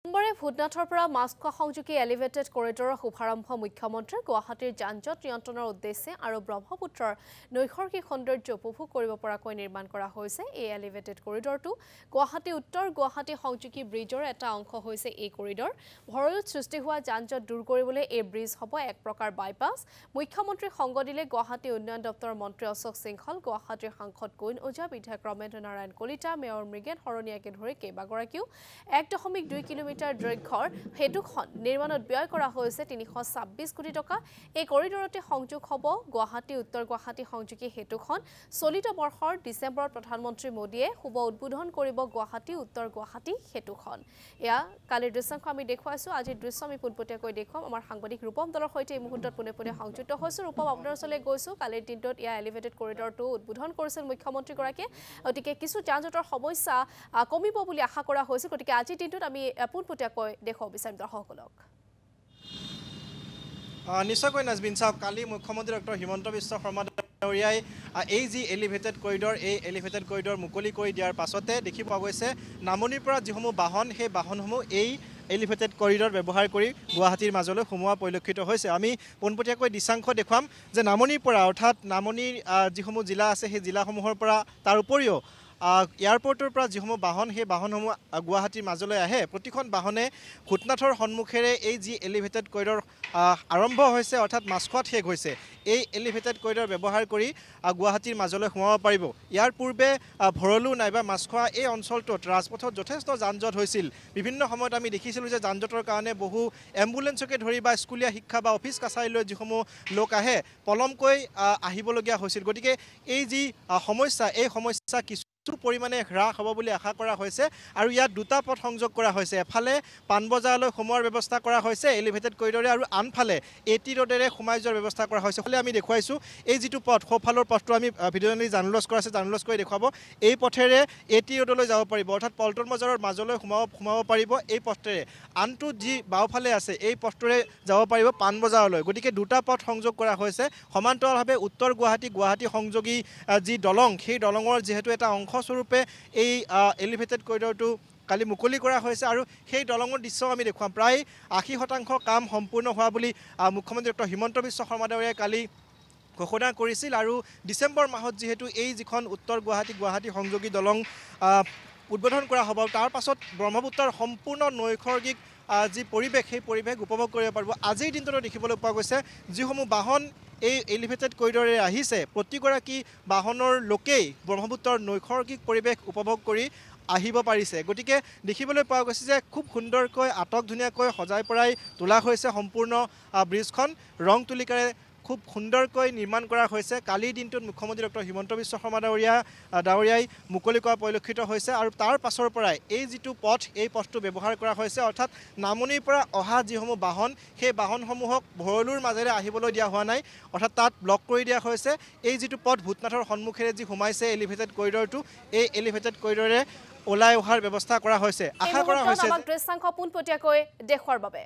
সোমবাৰে ভূটনাথৰ পৰা মাছখোৱা সংযোগী এলিভেটেড কৰিডৰৰ শুভাৰম্ভ মুখ্যমন্ত্ৰীয়ে গুৱাহাটীৰ যান-জঁট নিয়ন্ত্ৰণৰ উদ্দেশ্যে আৰু ব্ৰহ্মপুত্ৰৰ নৈসৰ্গিক সৌন্দৰ্য উপভোগ কৰিব পৰাকৈ নিৰ্মাণ কৰা হৈছে। এই এলিভেটেড কৰিডৰটো গুৱাহাটী উত্তৰ গুৱাহাটী সংযোগী ব্ৰিজৰ এটা অংশ হৈছে এই কৰিডৰ। ভৰলুত সৃষ্টি হোৱা যান-জঁট দূৰ কৰিবলৈ এই ব্ৰিজ হ'ব এক প্ৰকাৰ বাইপাছ। মুখ্যমন্ত্ৰীক সংগ দিলে গুৱাহাটী উন্নয়ন দপ্তৰৰ মন্ত্ৰী অশোক সিংহল, গুৱাহাটীৰ সাংসদ কুইন ওজা, বিধায়ক ৰমেন্দ্ৰ নাৰায়ণ কলিতা, মেয়ৰ মৃগেন শৰণীয়াকে ধৰি কেইবাগৰাকীও 1.2 কিলোমিটাৰ দৈৰ্ঘ্যৰ সেতুখন নিৰ্মাণত ব্যয় কৰা হৈছে 326 কোটি টকা। এই কৰিডৰতে সংযোগ হ'ব গুৱাহাটী উত্তৰ গুৱাহাটী সংযোগী সেতুখন। চলিত বৰ্ষৰ ডিচেম্বৰত প্ৰধানমন্ত্ৰী মোদীয়ে শুভ উদ্বোধন কৰিব গুৱাহাটী উত্তৰ গুৱাহাটী সেতুখন। এয়া কালিৰ দৃশ্যাংশ আমি দেখুৱাইছো। আজিৰ দৃশ্য আমি পোনপটীয়াকৈ দেখুৱাম। আমাৰ সাংবাদিক ৰূপম দলৰ সৈতে এই মুহূৰ্তত পোনে পোনে সংযুক্ত হৈছো। ৰূপম, আপোনাৰ ওচৰলৈ গৈছো। কালিৰ দিনটোত এয়া এলিভেটেড কৰিডৰটো উদ্বোধন কৰিছিল মুখ্যমন্ত্ৰীগৰাকীয়ে। গতিকে কিছু যান-জঁটৰ সমস্যা কমিব বুলি আশা কৰা হৈছে। গতিকে আজিৰ দিনটোত আমি পোনপটীয়াকৈ দেখুৱাব বিচাৰিম দৰ্শকসকলক। নিশ্চয়কৈ নাজবিন চাওক, কালি মুখ্যমন্ত্ৰী ডক্টৰ হিমন্ত বিশ্ব শৰ্মা ডাঙৰীয়াই এই যি এলিভেটেড কৰিডৰ, এই এলিভেটেড কৰিডৰ মুকলি কৰি দিয়াৰ পাছতে দেখি পোৱা গৈছে নামনিৰ পৰা যিসমূহ বাহন, সেই বাহনসমূহ এই এলিভেটেড কৰিডৰ ব্যৱহাৰ কৰি গুৱাহাটীৰ মাজলৈ সোমোৱা পৰিলক্ষিত হৈছে। আমি পোনপটীয়াকৈ দৃশ্যাংশ দেখুৱাম যে নামনিৰ পৰা, অৰ্থাৎ নামনিৰ যিসমূহ জিলা আছে সেই জিলাসমূহৰ পৰা, তাৰ উপৰিও এয়াৰপৰ্টৰ পৰা যিসমূহ বাহন, সেই বাহনসমূহ গুৱাহাটীৰ মাজলৈ আহে। প্ৰতিখন বাহনে ভূটনাথৰ সন্মুখেৰে এই যি এলিভেটেড কৰিডৰ আৰম্ভ হৈছে, অৰ্থাৎ মাছখোৱাত শেষ হৈছে, এই এলিভেটেড কৰিডৰ ব্যৱহাৰ কৰি গুৱাহাটীৰ মাজলৈ সোমাব পাৰিব। ইয়াৰ পূৰ্বে ভৰলু নাইবা মাছখোৱা এই অঞ্চলটোত ৰাজপথত যথেষ্ট যান-জঁট হৈছিল। বিভিন্ন সময়ত আমি দেখিছিলোঁ যে যান-জঁটৰ কাৰণে বহু এম্বুলেঞ্চকে ধৰি বা স্কুলীয়া শিক্ষা বা অফিচ কাছাৰীলৈ যিসমূহ লোক আহে পলমকৈ আহিবলগীয়া হৈছিল। গতিকে এই যি সমস্যা, এই সমস্যা কিছু পৰিমাণে হ্ৰাস হ'ব বুলি আশা কৰা হৈছে। আৰু ইয়াত দুটা পথ সংযোগ কৰা হৈছে। এফালে পাণবজাৰলৈ সোমোৱাৰ ব্যৱস্থা কৰা হৈছে এলিভেটেড কৰিডৰে, আৰু আনফালে AT ৰোডেৰে সোমাই যোৱাৰ ব্যৱস্থা কৰা হৈছে। আমি দেখুৱাইছোঁ এই যিটো পথ, সোঁফালৰ পথটো আমি ভিডিঅ'লি জানুলজ কৰা আছে, জানুলজ কৰি দেখুৱাব। এই পথেৰে AT ৰোডলৈ যাব পাৰিব, অৰ্থাৎ পল্টন বজাৰৰ মাজলৈ সোমাব পাৰিব এই পথেৰে। আনটো যি বাওঁফালে আছে এই পথটোৰে যাব পাৰিব পাণবজাৰলৈ। গতিকে দুটা পথ সংযোগ কৰা হৈছে। সমান্তৰালভাৱে উত্তৰ গুৱাহাটী সংযোগী যি দলং, সেই দলঙৰ যিহেতু এটা অংশস্বৰূপে এই এলিভেটেড কৰিডৰটো কালি মুকলি কৰা হৈছে। আৰু সেই দলঙৰ দৃশ্য আমি দেখুৱাম। প্ৰায় 80% কাম সম্পূৰ্ণ হোৱা বুলি মুখ্যমন্ত্ৰী ডক্টৰ হিমন্ত বিশ্ব শৰ্মা ডাঙৰীয়াই কালি ঘোষণা কৰিছিল। আৰু ডিচেম্বৰ মাহত যিহেতু এই যিখন উত্তৰ গুৱাহাটী সংযোগী দলং উদ্বোধন কৰা হ'ব, তাৰ পাছত ব্ৰহ্মপুত্ৰৰ সম্পূৰ্ণ নৈসৰ্গিক যি পৰিৱেশ, সেই পৰিৱেশ উপভোগ কৰিব পাৰিব। আজিৰ দিনটোতো দেখিবলৈ পোৱা গৈছে যিসমূহ বাহন এই এলিভেটেড কৰিডৰে আহিছে, প্ৰতিগৰাকী বাহনৰ লোকেই ব্ৰহ্মপুত্ৰৰ নৈসৰ্গিক পৰিৱেশ উপভোগ কৰি আহিব পাৰিছে। গতিকে দেখিবলৈ পোৱা গৈছে যে খুব সুন্দৰকৈ আটক-ধুনীয়াকৈ সজাই পৰাই তোলা হৈছে সম্পূৰ্ণ ব্ৰিজখন। ৰং তুলিকাৰে খুব সুন্দৰকৈ নিৰ্মাণ কৰা হৈছে। কালিৰ দিনটোত মুখ্যমন্ত্ৰী ডক্টৰ হিমন্ত বিশ্ব শৰ্মা ডাঙৰীয়াই মুকলি কৰা পৰিলক্ষিত হৈছে। আৰু তাৰ পাছৰ পৰাই এই যিটো পথ, এই পথটো ব্যৱহাৰ কৰা হৈছে, অৰ্থাৎ নামনিৰ পৰা অহা যিসমূহ বাহন, সেই বাহনসমূহক ভৰলুৰ মাজেৰে আহিবলৈ দিয়া হোৱা নাই, অৰ্থাৎ তাত ব্লক কৰি দিয়া হৈছে। এই যিটো পথ ভূটনাথৰ সন্মুখেৰে যি সোমাইছে এলিভেটেড কৰিডৰটো, এই এলিভেটেড কৰিডৰে ওলাই অহাৰ ব্যৱস্থা কৰা হৈছে। আশা কৰা হৈছে দৃশ্যাংশ পোনপটীয়াকৈ দেখুৱাৰ বাবে